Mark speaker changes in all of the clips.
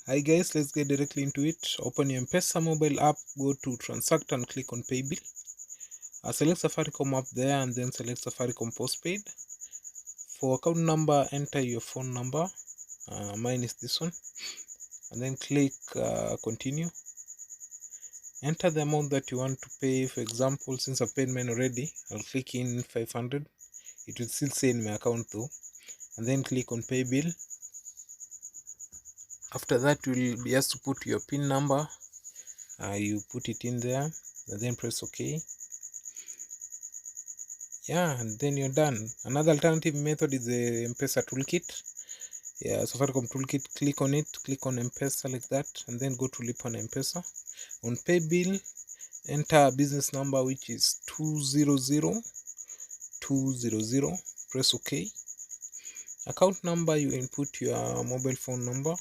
Speaker 1: Hi guys, let's get directly into it. Open your Mpesa mobile app, go to transact and click on pay bill. Select Safaricom app there and then select Safaricom Postpaid. For account number, enter your phone number. Mine is this one. And then click continue. Enter the amount that you want to pay. For example, since I've paid mine already, I'll click in 500. It will still say in my account though. And then click on pay bill. After that, you'll be asked to put your PIN number. You put it in there and then press OK. Yeah, and then you're done. Another alternative method is the Mpesa Toolkit. Yeah, Safaricom Toolkit, click on it, click on Mpesa like that, and then go to Lip on Mpesa. On pay bill, enter business number which is 200200, press OK. Account number, you input your mobile phone number.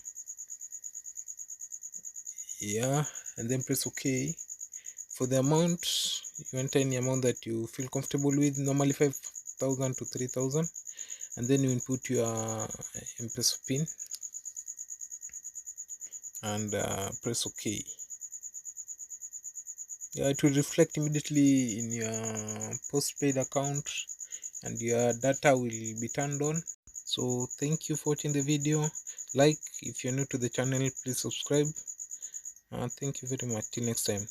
Speaker 1: Yeah, and then press OK. For the amount, you enter any amount that you feel comfortable with, normally 5,000 to 3,000, and then you input your Mpesa pin and press OK. Yeah, it will reflect immediately in your postpaid account and your data will be turned on. So thank you for watching the video. Like if you're new to the channel, please subscribe. Thank you very much. Till next time.